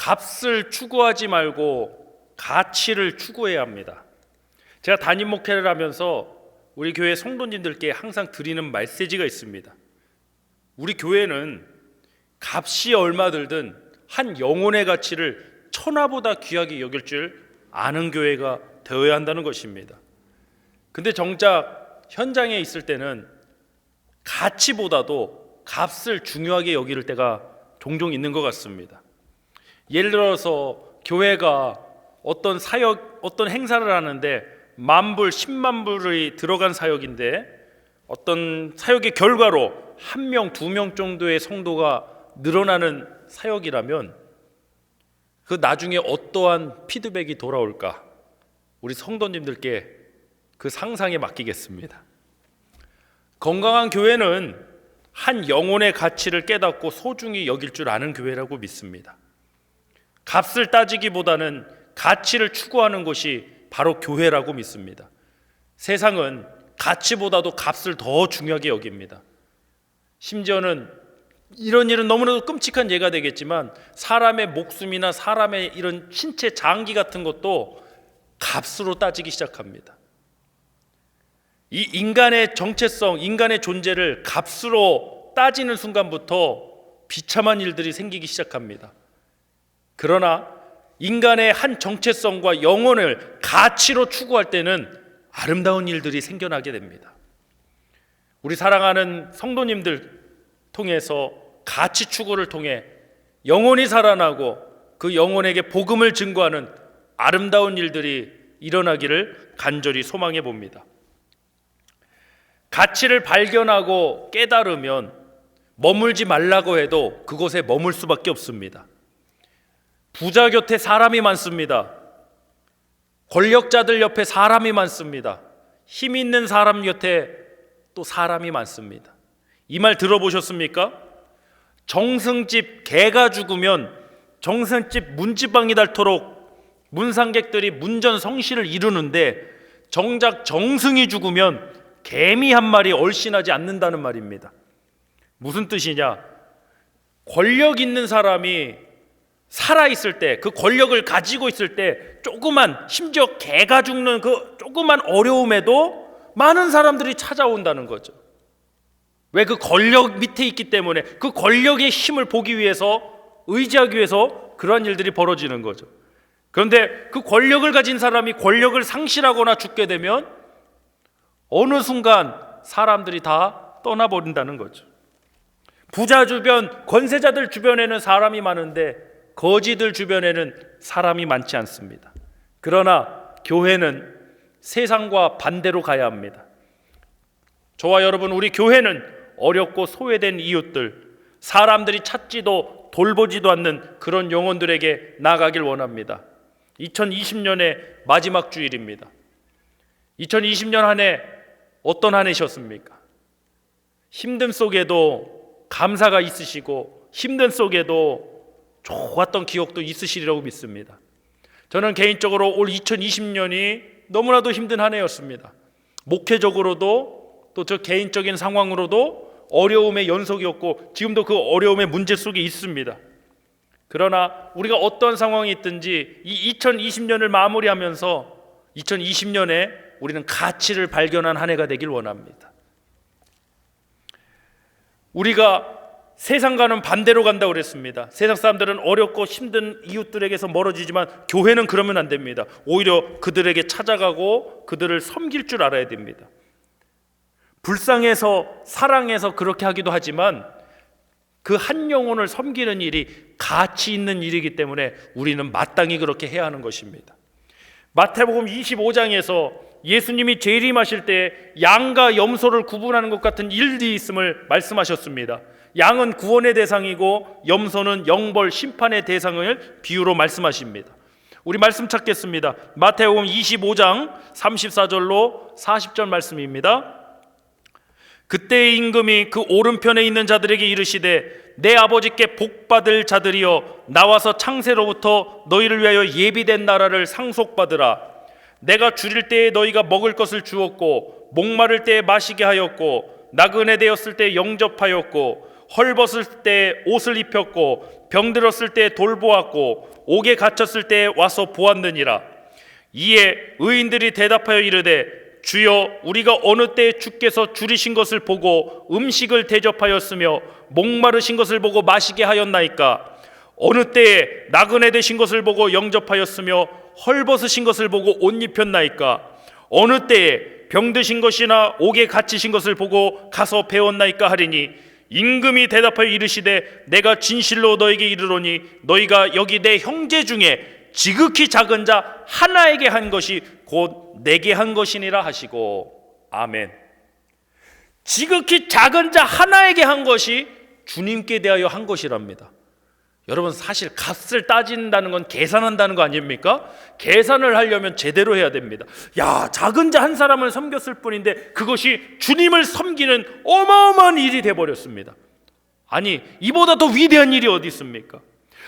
값을 추구하지 말고 가치를 추구해야 합니다. 제가 담임 목회를 하면서 우리 교회 성도님들께 항상 드리는 메시지가 있습니다. 우리 교회는 값이 얼마 들든 한 영혼의 가치를 천하보다 귀하게 여길 줄 아는 교회가 되어야 한다는 것입니다. 근데 정작 현장에 있을 때는 가치보다도 값을 중요하게 여길 때가 종종 있는 것 같습니다. 예를 들어서 교회가 어떤 사역, 어떤 행사를 하는데 10,000불, 100,000불이 들어간 사역인데 어떤 사역의 결과로 1명, 2명 정도의 성도가 늘어나는 사역이라면 그 나중에 어떠한 피드백이 돌아올까? 우리 성도님들께 그 상상에 맡기겠습니다. 건강한 교회는 한 영혼의 가치를 깨닫고 소중히 여길 줄 아는 교회라고 믿습니다. 값을 따지기보다는 가치를 추구하는 것이 바로 교회라고 믿습니다. 세상은 가치보다도 값을 더 중요하게 여깁니다. 심지어는 이런 일은 너무나도 끔찍한 예가 되겠지만 사람의 목숨이나 사람의 이런 신체 장기 같은 것도 값으로 따지기 시작합니다. 이 인간의 정체성, 인간의 존재를 값으로 따지는 순간부터 비참한 일들이 생기기 시작합니다. 그러나 인간의 한 정체성과 영혼을 가치로 추구할 때는 아름다운 일들이 생겨나게 됩니다. 우리 사랑하는 성도님들 통해서 가치 추구를 통해 영혼이 살아나고 그 영혼에게 복음을 증거하는 아름다운 일들이 일어나기를 간절히 소망해 봅니다. 가치를 발견하고 깨달으면 머물지 말라고 해도 그곳에 머물 수밖에 없습니다. 부자 곁에 사람이 많습니다. 권력자들 옆에 사람이 많습니다. 힘 있는 사람 곁에 또 사람이 많습니다. 이 말 들어보셨습니까? 정승집 개가 죽으면 정승집 문지방이 닳도록 문상객들이 문전성시를 이루는데 정작 정승이 죽으면 개미 한 마리 얼씬하지 않는다는 말입니다. 무슨 뜻이냐? 권력 있는 사람이 살아있을 때, 그 권력을 가지고 있을 때 조그만, 심지어 개가 죽는 그 조그만 어려움에도 많은 사람들이 찾아온다는 거죠. 왜? 그 권력 밑에 있기 때문에 그 권력의 힘을 보기 위해서, 의지하기 위해서 그러한 일들이 벌어지는 거죠. 그런데 그 권력을 가진 사람이 권력을 상실하거나 죽게 되면 어느 순간 사람들이 다 떠나버린다는 거죠. 부자 주변, 권세자들 주변에는 사람이 많은데 거지들 주변에는 사람이 많지 않습니다. 그러나 교회는 세상과 반대로 가야 합니다. 저와 여러분, 우리 교회는 어렵고 소외된 이웃들, 사람들이 찾지도 돌보지도 않는 그런 영혼들에게 나아가길 원합니다. 2020년의 마지막 주일입니다. 2020년 한 해 어떤 한 해셨습니까? 힘듦 속에도 감사가 있으시고 힘든 속에도 좋았던 기억도 있으시리라고 믿습니다. 저는 개인적으로 올 2020년이 너무나도 힘든 한 해였습니다. 목회적으로도 또 저 개인적인 상황으로도 어려움의 연속이었고 지금도 그 어려움의 문제 속에 있습니다. 그러나 우리가 어떤 상황이 있든지 이 2020년을 마무리하면서 2020년에 우리는 가치를 발견한 한 해가 되길 원합니다. 우리가 세상과는 반대로 간다고 그랬습니다. 세상 사람들은 어렵고 힘든 이웃들에게서 멀어지지만 교회는 그러면 안 됩니다. 오히려 그들에게 찾아가고 그들을 섬길 줄 알아야 됩니다. 불쌍해서 사랑해서 그렇게 하기도 하지만 그 한 영혼을 섬기는 일이 가치 있는 일이기 때문에 우리는 마땅히 그렇게 해야 하는 것입니다. 마태복음 25장에서 예수님이 재림하실 때 양과 염소를 구분하는 것 같은 일이 있음을 말씀하셨습니다. 양은 구원의 대상이고 염소는 영벌 심판의 대상을 비유로 말씀하십니다. 우리 말씀 찾겠습니다. 마태복음 25장 34절로 40절 말씀입니다. 그때의 임금이 그 오른편에 있는 자들에게 이르시되 내 아버지께 복받을 자들이여 나와서 창세로부터 너희를 위하여 예비된 나라를 상속받으라. 내가 줄일 때에 너희가 먹을 것을 주었고 목마를 때에 마시게 하였고 나그네 되었을 때 영접하였고 헐벗을 때 옷을 입혔고 병들었을 때 돌보았고 옥에 갇혔을 때 와서 보았느니라. 이에 의인들이 대답하여 이르되 주여 우리가 어느 때에 주께서 줄이신 것을 보고 음식을 대접하였으며 목마르신 것을 보고 마시게 하였나이까? 어느 때에 나그네 되신 것을 보고 영접하였으며 헐벗으신 것을 보고 옷 입혔나이까? 어느 때에 병드신 것이나 옥에 갇히신 것을 보고 가서 배웠나이까 하리니 임금이 대답하여 이르시되 내가 진실로 너에게 이르노니 너희가 여기 내 형제 중에 지극히 작은 자 하나에게 한 것이 곧 내게 한 것이니라 하시고. 아멘. 지극히 작은 자 하나에게 한 것이 주님께 대하여 한 것이랍니다. 여러분, 사실 값을 따진다는 건 계산한다는 거 아닙니까? 계산을 하려면 제대로 해야 됩니다. 야, 작은 자 한 사람을 섬겼을 뿐인데 그것이 주님을 섬기는 어마어마한 일이 돼버렸습니다. 아니, 이보다 더 위대한 일이 어디 있습니까?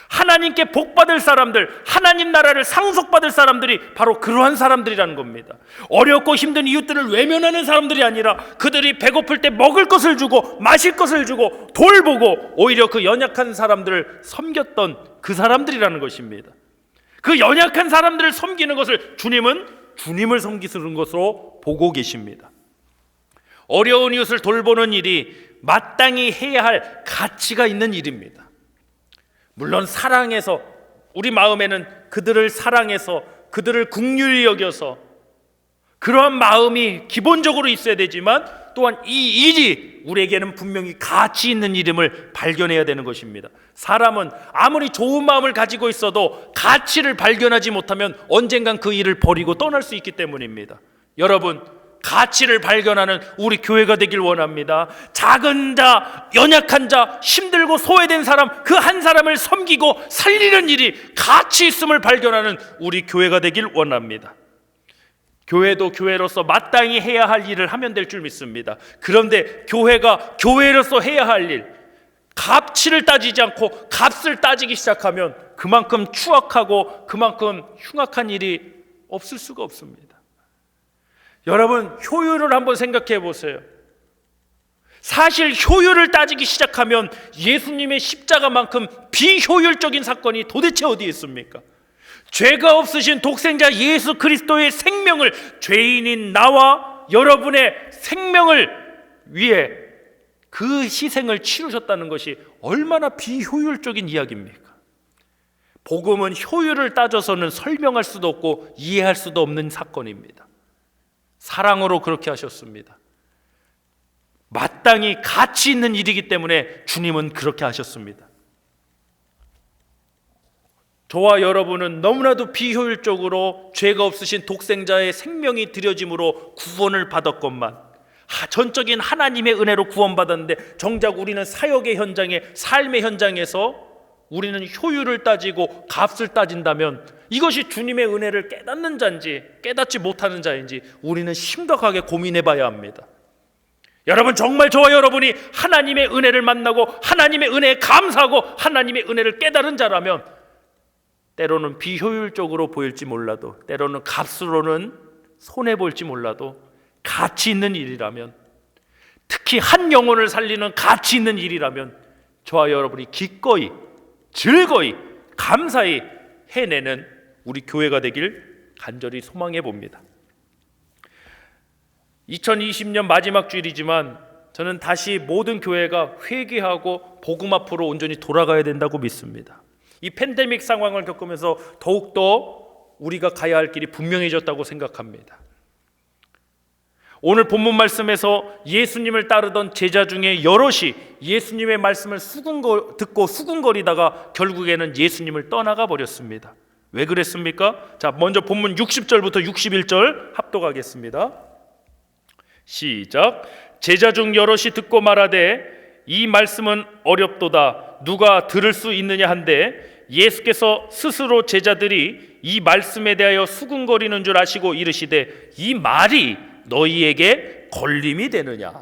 하나님께 복받을 사람들, 하나님 나라를 상속받을 사람들이 바로 그러한 사람들이라는 겁니다. 어렵고 힘든 이웃들을 외면하는 사람들이 아니라 그들이 배고플 때 먹을 것을 주고 마실 것을 주고 돌보고 오히려 그 연약한 사람들을 섬겼던 그 사람들이라는 것입니다. 그 연약한 사람들을 섬기는 것을 주님은 주님을 섬기는 것으로 보고 계십니다. 어려운 이웃을 돌보는 일이 마땅히 해야 할 가치가 있는 일입니다. 물론 사랑해서, 우리 마음에는 그들을 사랑해서 그들을 긍휼히 여겨서 그러한 마음이 기본적으로 있어야 되지만 또한 이 일이 우리에게는 분명히 가치 있는 일임을 발견해야 되는 것입니다. 사람은 아무리 좋은 마음을 가지고 있어도 가치를 발견하지 못하면 언젠간 그 일을 버리고 떠날 수 있기 때문입니다. 여러분, 가치를 발견하는 우리 교회가 되길 원합니다. 작은 자, 연약한 자, 힘들고 소외된 사람, 그 한 사람을 섬기고 살리는 일이 가치 있음을 발견하는 우리 교회가 되길 원합니다. 교회도 교회로서 마땅히 해야 할 일을 하면 될 줄 믿습니다. 그런데 교회가 교회로서 해야 할 일, 가치를 따지지 않고 값을 따지기 시작하면 그만큼 추악하고 그만큼 흉악한 일이 없을 수가 없습니다. 여러분, 효율을 한번 생각해 보세요. 사실 효율을 따지기 시작하면 예수님의 십자가만큼 비효율적인 사건이 도대체 어디에 있습니까? 죄가 없으신 독생자 예수 그리스도의 생명을, 죄인인 나와 여러분의 생명을 위해 그 희생을 치르셨다는 것이 얼마나 비효율적인 이야기입니까? 복음은 효율을 따져서는 설명할 수도 없고 이해할 수도 없는 사건입니다. 사랑으로 그렇게 하셨습니다. 마땅히 가치 있는 일이기 때문에 주님은 그렇게 하셨습니다. 저와 여러분은 너무나도 비효율적으로 죄가 없으신 독생자의 생명이 드려짐으로 구원을 받았건만, 전적인 하나님의 은혜로 구원받았는데 정작 우리는 사역의 현장에, 삶의 현장에서 우리는 효율을 따지고 값을 따진다면 이것이 주님의 은혜를 깨닫는 자인지 깨닫지 못하는 자인지 우리는 심각하게 고민해 봐야 합니다. 여러분, 정말 저와 여러분이 하나님의 은혜를 만나고 하나님의 은혜에 감사하고 하나님의 은혜를 깨달은 자라면 때로는 비효율적으로 보일지 몰라도, 때로는 값으로는 손해볼지 몰라도 가치 있는 일이라면, 특히 한 영혼을 살리는 가치 있는 일이라면 저와 여러분이 기꺼이 즐거이 감사히 해내는 우리 교회가 되길 간절히 소망해 봅니다. 2020년 마지막 주일이지만 저는 다시 모든 교회가 회개하고 복음 앞으로 온전히 돌아가야 된다고 믿습니다. 이 팬데믹 상황을 겪으면서 더욱더 우리가 가야 할 길이 분명해졌다고 생각합니다. 오늘 본문 말씀에서 예수님을 따르던 제자 중에 여럿이 예수님의 말씀을 듣고 수군거리다가 결국에는 예수님을 떠나가 버렸습니다. 왜 그랬습니까? 자, 먼저 본문 60절부터 61절 합독하겠습니다. 시작. 제자 중 여럿이 듣고 말하되 이 말씀은 어렵도다. 누가 들을 수 있느냐 한데 예수께서 스스로 제자들이 이 말씀에 대하여 수군거리는 줄 아시고 이르시되 이 말이 너희에게 걸림이 되느냐.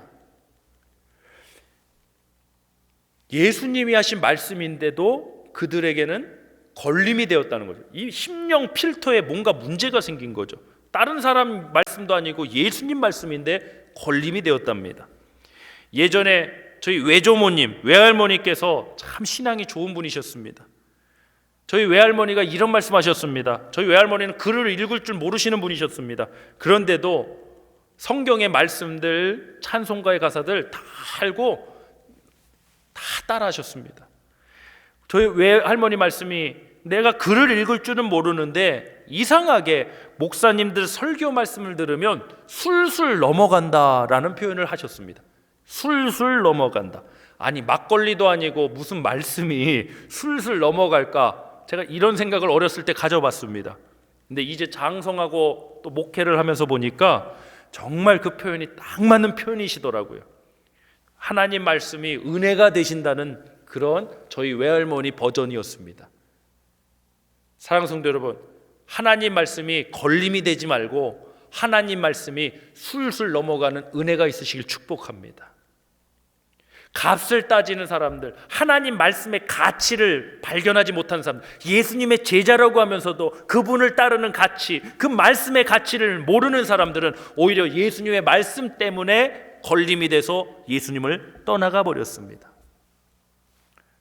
예수님이 하신 말씀인데도 그들에게는 걸림이 되었다는 거죠. 이 심령 필터에 뭔가 문제가 생긴 거죠. 다른 사람 말씀도 아니고 예수님 말씀인데 걸림이 되었답니다. 예전에 저희 외조모님, 외할머니께서 참 신앙이 좋은 분이셨습니다. 저희 외할머니가 이런 말씀하셨습니다. 저희 외할머니는 글을 읽을 줄 모르시는 분이셨습니다. 그런데도 성경의 말씀들, 찬송가의 가사들 다 알고 다 따라하셨습니다. 저희 외할머니 말씀이 내가 글을 읽을 줄은 모르는데 이상하게 목사님들 설교 말씀을 들으면 술술 넘어간다라는 표현을 하셨습니다. 술술 넘어간다. 아니 막걸리도 아니고 무슨 말씀이 술술 넘어갈까? 제가 이런 생각을 어렸을 때 가져봤습니다. 근데 이제 장성하고 또 목회를 하면서 보니까 정말 그 표현이 딱 맞는 표현이시더라고요. 하나님 말씀이 은혜가 되신다는 그런 저희 외할머니 버전이었습니다. 사랑하는 성도 여러분, 하나님 말씀이 걸림이 되지 말고 하나님 말씀이 술술 넘어가는 은혜가 있으시길 축복합니다. 값을 따지는 사람들, 하나님 말씀의 가치를 발견하지 못하는 사람들, 예수님의 제자라고 하면서도 그분을 따르는 가치, 그 말씀의 가치를 모르는 사람들은 오히려 예수님의 말씀 때문에 걸림이 돼서 예수님을 떠나가 버렸습니다.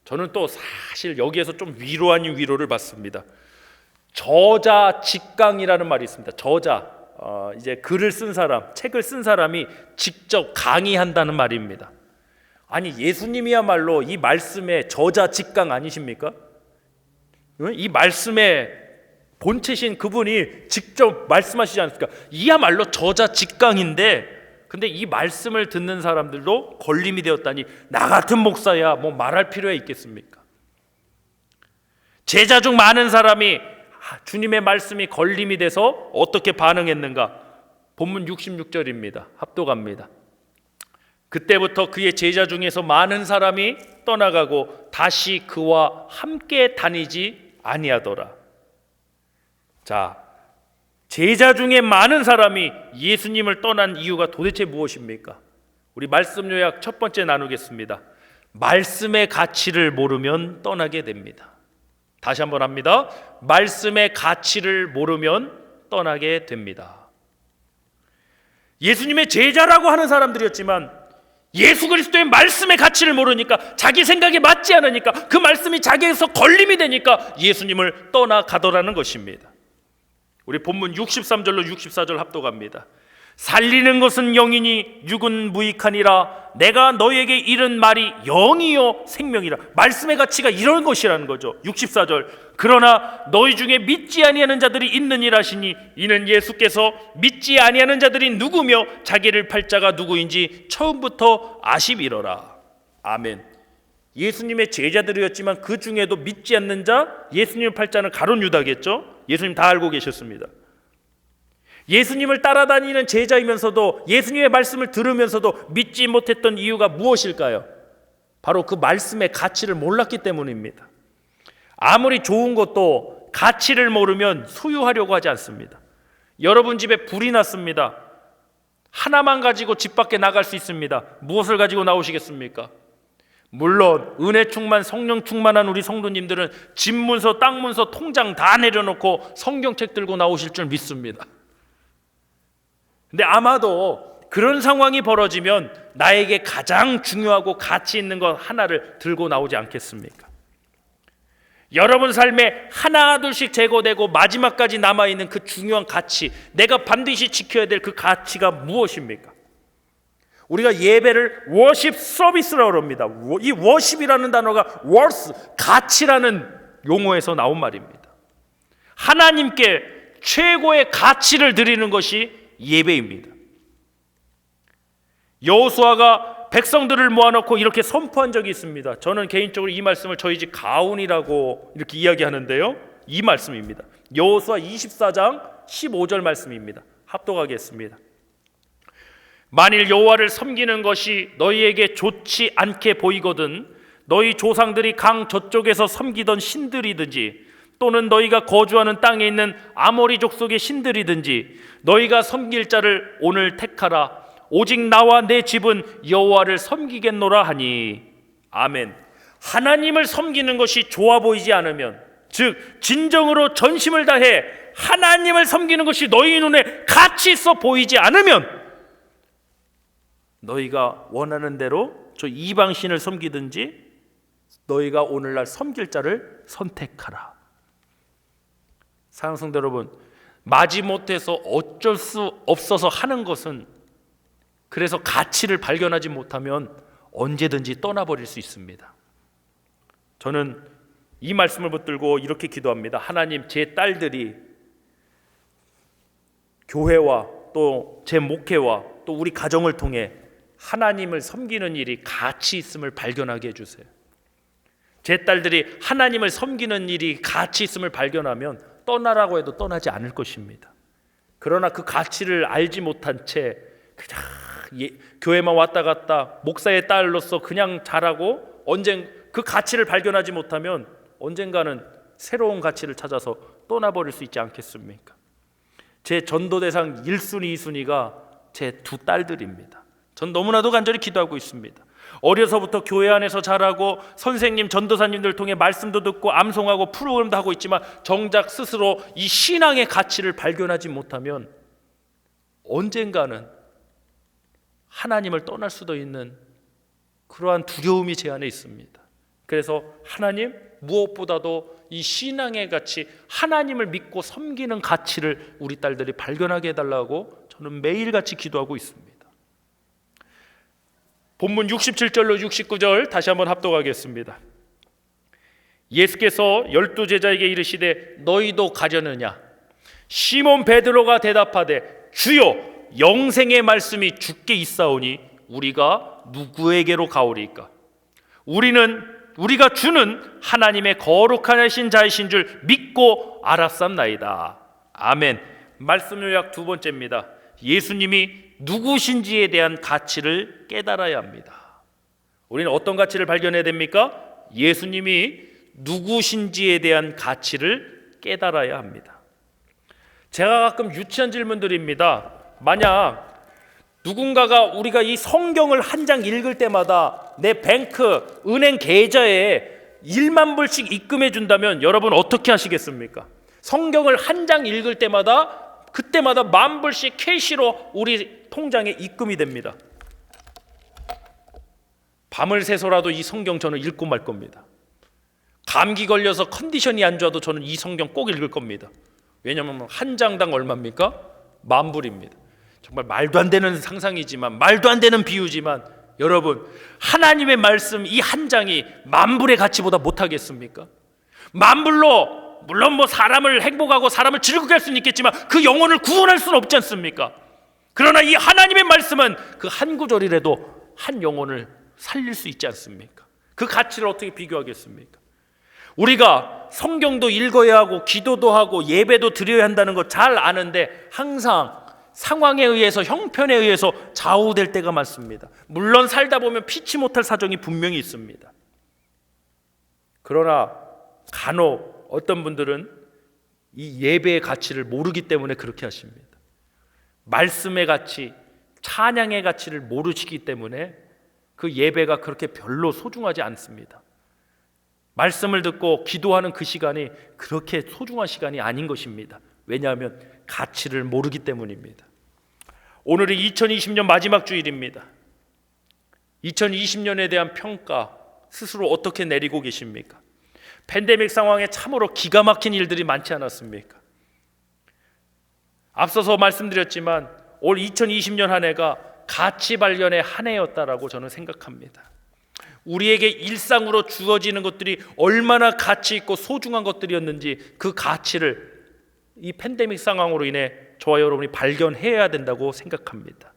저는 또 사실 여기에서 좀 위로 아닌 위로를 받습니다. 저자직강이라는 말이 있습니다. 저자, 이제 글을 쓴 사람, 책을 쓴 사람이 직접 강의한다는 말입니다. 아니 예수님이야말로 이 말씀의 저자직강 아니십니까? 이 말씀의 본체신 그분이 직접 말씀하시지 않습니까? 이야말로 저자직강인데 근데 이 말씀을 듣는 사람들도 걸림이 되었다니 나 같은 목사야 뭐 말할 필요가 있겠습니까? 제자 중 많은 사람이 주님의 말씀이 걸림이 돼서 어떻게 반응했는가? 본문 66절입니다. 합독합니다. 그때부터 그의 제자 중에서 많은 사람이 떠나가고 다시 그와 함께 다니지 아니하더라. 자, 제자 중에 많은 사람이 예수님을 떠난 이유가 도대체 무엇입니까? 우리 말씀 요약 첫 번째 나누겠습니다. 말씀의 가치를 모르면 떠나게 됩니다. 다시 한번 합니다. 말씀의 가치를 모르면 떠나게 됩니다. 예수님의 제자라고 하는 사람들이었지만 예수 그리스도의 말씀의 가치를 모르니까 자기 생각에 맞지 않으니까 그 말씀이 자기에서 걸림이 되니까 예수님을 떠나가더라는 것입니다. 우리 본문 63절로 64절 합독합니다. 살리는 것은 영이니 육은 무익하니라. 내가 너에게 이른 말이 영이요 생명이라. 말씀의 가치가 이런 것이라는 거죠. 64절. 그러나 너희 중에 믿지 아니하는 자들이 있느니라 하시니 이는 예수께서 믿지 아니하는 자들이 누구며 자기를 팔 자가 누구인지 처음부터 아심이러라. 아멘. 예수님의 제자들이었지만 그 중에도 믿지 않는 자, 예수님을 팔 자는 가룟 유다겠죠. 예수님 다 알고 계셨습니다. 예수님을 따라다니는 제자이면서도 예수님의 말씀을 들으면서도 믿지 못했던 이유가 무엇일까요? 바로 그 말씀의 가치를 몰랐기 때문입니다. 아무리 좋은 것도 가치를 모르면 소유하려고 하지 않습니다. 여러분 집에 불이 났습니다. 하나만 가지고 집 밖에 나갈 수 있습니다. 무엇을 가지고 나오시겠습니까? 물론 은혜 충만 성령 충만한 우리 성도님들은 집 문서 땅 문서 통장 다 내려놓고 성경책 들고 나오실 줄 믿습니다. 근데 아마도 그런 상황이 벌어지면 나에게 가장 중요하고 가치 있는 것 하나를 들고 나오지 않겠습니까? 여러분 삶에 하나둘씩 제거되고 마지막까지 남아있는 그 중요한 가치, 내가 반드시 지켜야 될 그 가치가 무엇입니까? 우리가 예배를 워십 서비스라고 합니다. 이 워십이라는 단어가 worth, 가치라는 용어에서 나온 말입니다. 하나님께 최고의 가치를 드리는 것이 예배입니다. 여호수아가 백성들을 모아놓고 이렇게 선포한 적이 있습니다. 저는 개인적으로 이 말씀을 저희 집 가훈이라고 이렇게 이야기하는데요. 이 말씀입니다. 여호수아 24장 15절 말씀입니다. 합독하겠습니다. 만일 여호와를 섬기는 것이 너희에게 좋지 않게 보이거든 너희 조상들이 강 저쪽에서 섬기던 신들이든지 또는 너희가 거주하는 땅에 있는 아모리 족속의 신들이든지 너희가 섬길 자를 오늘 택하라. 오직 나와 내 집은 여호와를 섬기겠노라 하니. 아멘. 하나님을 섬기는 것이 좋아 보이지 않으면, 즉 진정으로 전심을 다해 하나님을 섬기는 것이 너희 눈에 가치 있어 보이지 않으면 너희가 원하는 대로 저 이방신을 섬기든지 너희가 오늘날 섬길 자를 선택하라. 사랑하는 성도 여러분, 마지못해서 어쩔 수 없어서 하는 것은, 그래서 가치를 발견하지 못하면 언제든지 떠나버릴 수 있습니다. 저는 이 말씀을 붙들고 이렇게 기도합니다. 하나님, 제 딸들이 교회와 또 제 목회와 또 우리 가정을 통해 하나님을 섬기는 일이 가치 있음을 발견하게 해주세요. 제 딸들이 하나님을 섬기는 일이 가치 있음을 발견하면 떠나라고 해도 떠나지 않을 것입니다. 그러나 그 가치를 알지 못한 채 그냥 교회만 왔다 갔다 목사의 딸로서 그냥 자라고 그 가치를 발견하지 못하면 언젠가는 새로운 가치를 찾아서 떠나버릴 수 있지 않겠습니까? 제 전도대상 1순위, 2순위가 제 두 딸들입니다. 전 너무나도 간절히 기도하고 있습니다. 어려서부터 교회 안에서 자라고 선생님, 전도사님들 통해 말씀도 듣고 암송하고 프로그램도 하고 있지만 정작 스스로 이 신앙의 가치를 발견하지 못하면 언젠가는 하나님을 떠날 수도 있는 그러한 두려움이 제 안에 있습니다. 그래서 하나님, 무엇보다도 이 신앙의 가치, 하나님을 믿고 섬기는 가치를 우리 딸들이 발견하게 해달라고 저는 매일같이 기도하고 있습니다. 본문 67절로 69절 다시 한번 합독하겠습니다. 예수께서 12제자에게 이르시되 너희도 가려느냐? 시몬 베드로가 대답하되 주여, 영생의 말씀이 주께 있사오니 우리가 누구에게로 가오리까? 우리가 주는 하나님의 거룩하신 자이신 줄 믿고 알았삼나이다. 아멘. 말씀 요약 두 번째입니다. 예수님이 누구신지에 대한 가치를 깨달아야 합니다. 우리는 어떤 가치를 발견해야 됩니까? 예수님이 누구신지에 대한 가치를 깨달아야 합니다. 제가 가끔 유치한 질문 드립니다. 만약 누군가가 우리가 이 성경을 한 장 읽을 때마다 내 뱅크, 은행 계좌에 1만 불씩 입금해 준다면 여러분 어떻게 하시겠습니까? 성경을 한 장 읽을 때마다 그때마다 10,000불씩 캐시로 우리 통장에 입금이 됩니다. 밤을 새서라도 이 성경 저는 읽고 말 겁니다. 감기 걸려서 컨디션이 안 좋아도 저는 이 성경 꼭 읽을 겁니다. 왜냐하면 한 장당 얼마입니까? 10,000불입니다. 정말 말도 안 되는 상상이지만, 말도 안 되는 비유지만, 여러분, 하나님의 말씀 이 한 장이 10,000불의 가치보다 못하겠습니까? 10,000불로 물론 사람을 행복하고 사람을 즐겁게 할 수는 있겠지만 그 영혼을 구원할 수는 없지 않습니까? 그러나 이 하나님의 말씀은 그 한 구절이라도 한 영혼을 살릴 수 있지 않습니까? 그 가치를 어떻게 비교하겠습니까? 우리가 성경도 읽어야 하고 기도도 하고 예배도 드려야 한다는 거 잘 아는데 항상 상황에 의해서, 형편에 의해서 좌우될 때가 많습니다. 물론 살다 보면 피치 못할 사정이 분명히 있습니다. 그러나 간혹 어떤 분들은 이 예배의 가치를 모르기 때문에 그렇게 하십니다. 말씀의 가치, 찬양의 가치를 모르시기 때문에 그 예배가 그렇게 별로 소중하지 않습니다. 말씀을 듣고 기도하는 그 시간이 그렇게 소중한 시간이 아닌 것입니다. 왜냐하면 가치를 모르기 때문입니다. 오늘이 2020년 마지막 주일입니다. 2020년에 대한 평가 스스로 어떻게 내리고 계십니까? 팬데믹 상황에 참으로 기가 막힌 일들이 많지 않았습니까? 앞서서 말씀드렸지만 올 2020년 한 해가 가치 발견의 한 해였다라고 저는 생각합니다. 우리에게 일상으로 주어지는 것들이 얼마나 가치 있고 소중한 것들이었는지 그 가치를 이 팬데믹 상황으로 인해 저와 여러분이 발견해야 된다고 생각합니다.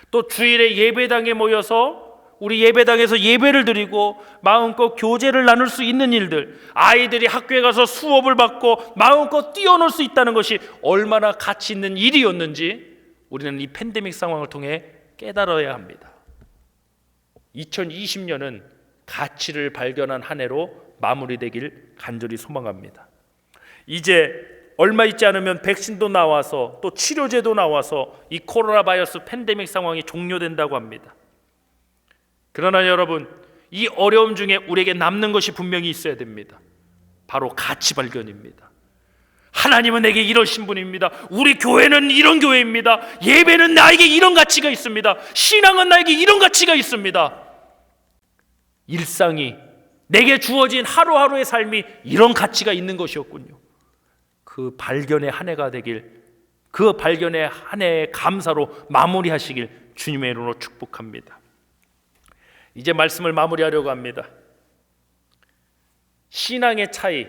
또 주일에 예배당에 모여서 우리 예배당에서 예배를 드리고 마음껏 교제를 나눌 수 있는 일들, 아이들이 학교에 가서 수업을 받고 마음껏 뛰어놀 수 있다는 것이 얼마나 가치 있는 일이었는지 우리는 이 팬데믹 상황을 통해 깨달아야 합니다. 2020년은 가치를 발견한 한 해로 마무리되길 간절히 소망합니다. 이제 얼마 있지 않으면 백신도 나와서 또 치료제도 나와서 이 코로나 바이러스 팬데믹 상황이 종료된다고 합니다. 그러나 여러분, 이 어려움 중에 우리에게 남는 것이 분명히 있어야 됩니다. 바로 가치 발견입니다. 하나님은 내게 이러신 분입니다. 우리 교회는 이런 교회입니다. 예배는 나에게 이런 가치가 있습니다. 신앙은 나에게 이런 가치가 있습니다. 일상이, 내게 주어진 하루하루의 삶이 이런 가치가 있는 것이었군요. 그 발견의 한 해가 되길, 그 발견의 한 해의 감사로 마무리하시길 주님의 이름으로 축복합니다. 이제 말씀을 마무리하려고 합니다. 신앙의 차이,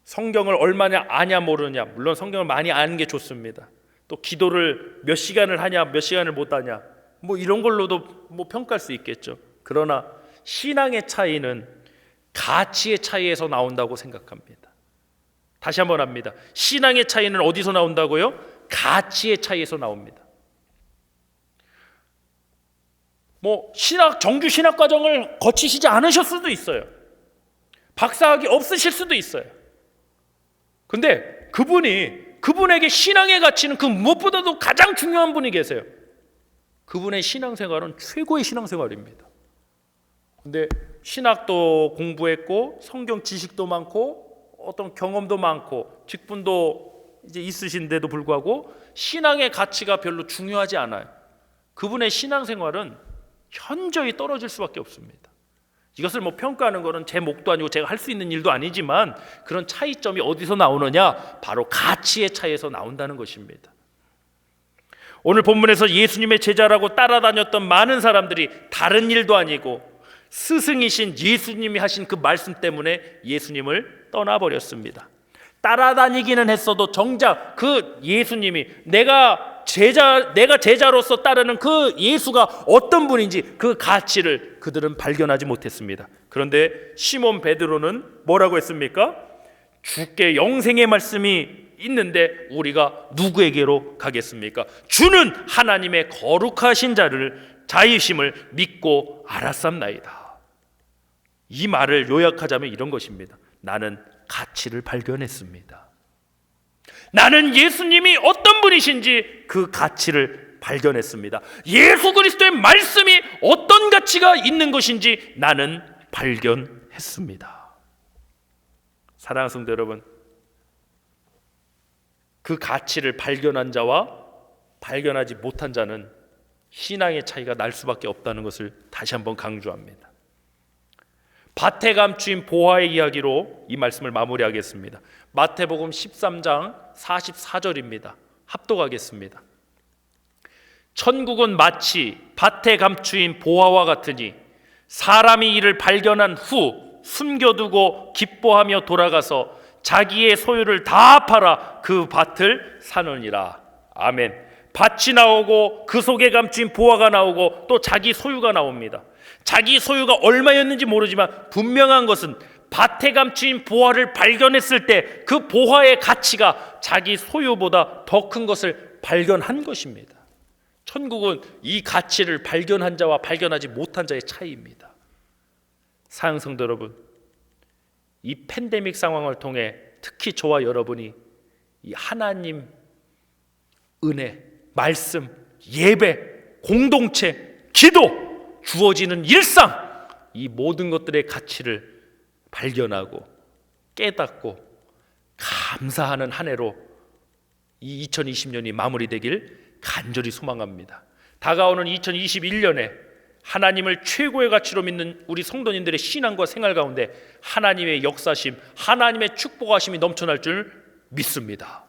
성경을 얼마나 아냐 모르냐, 물론 성경을 많이 아는 게 좋습니다. 또 기도를 몇 시간을 하냐 몇 시간을 못 하냐, 뭐 이런 걸로도 뭐 평가할 수 있겠죠. 그러나 신앙의 차이는 가치의 차이에서 나온다고 생각합니다. 다시 한번 합니다. 신앙의 차이는 어디서 나온다고요? 가치의 차이에서 나옵니다. 뭐 정규 신학 과정을 거치시지 않으셨을 수도 있어요. 박사학위 없으실 수도 있어요. 근데 그분에게 신앙의 가치는 그 무엇보다도 가장 중요한 분이 계세요. 그분의 신앙생활은 최고의 신앙생활입니다. 근데 신학도 공부했고 성경 지식도 많고 어떤 경험도 많고 직분도 이제 있으신데도 불구하고 신앙의 가치가 별로 중요하지 않아요. 그분의 신앙생활은 현저히 떨어질 수밖에 없습니다. 이것을 뭐 평가하는 것은 제 몫도 아니고 제가 할 수 있는 일도 아니지만 그런 차이점이 어디서 나오느냐? 바로 가치의 차이에서 나온다는 것입니다. 오늘 본문에서 예수님의 제자라고 따라다녔던 많은 사람들이 다른 일도 아니고 스승이신 예수님이 하신 그 말씀 때문에 예수님을 떠나버렸습니다. 따라다니기는 했어도 정작 그 예수님이 내가 제자로서 따르는 그 예수가 어떤 분인지 그 가치를 그들은 발견하지 못했습니다. 그런데 시몬 베드로는 뭐라고 했습니까? 주께 영생의 말씀이 있는데 우리가 누구에게로 가겠습니까? 주는 하나님의 거룩하신 자이심을 믿고 알았삼나이다. 이 말을 요약하자면 이런 것입니다. 나는 가치를 발견했습니다. 나는 예수님이 어떤 분이신지 그 가치를 발견했습니다. 예수 그리스도의 말씀이 어떤 가치가 있는 것인지 나는 발견했습니다. 사랑하는 성도 여러분, 그 가치를 발견한 자와 발견하지 못한 자는 신앙의 차이가 날 수밖에 없다는 것을 다시 한번 강조합니다. 밭에 감추인 보화의 이야기로 이 말씀을 마무리하겠습니다. 마태복음 13장 44절입니다. 합독하겠습니다. 천국은 마치 밭에 감추인 보화와 같으니 사람이 이를 발견한 후 숨겨두고 기뻐하며 돌아가서 자기의 소유를 다 팔아 그 밭을 사느니라. 아멘. 밭이 나오고 그 속에 감추인 보화가 나오고 또 자기 소유가 나옵니다. 자기 소유가 얼마였는지 모르지만 분명한 것은 밭에 감추인 보화를 발견했을 때 그 보화의 가치가 자기 소유보다 더 큰 것을 발견한 것입니다. 천국은 이 가치를 발견한 자와 발견하지 못한 자의 차이입니다. 사랑하는 성도 여러분, 이 팬데믹 상황을 통해 특히 저와 여러분이 이 하나님 은혜, 말씀, 예배, 공동체, 기도, 주어지는 일상, 이 모든 것들의 가치를 발견하고 깨닫고 감사하는 한 해로 이 2020년이 마무리되길 간절히 소망합니다. 다가오는 2021년에 하나님을 최고의 가치로 믿는 우리 성도님들의 신앙과 생활 가운데 하나님의 역사심, 하나님의 축복하심이 넘쳐날 줄 믿습니다.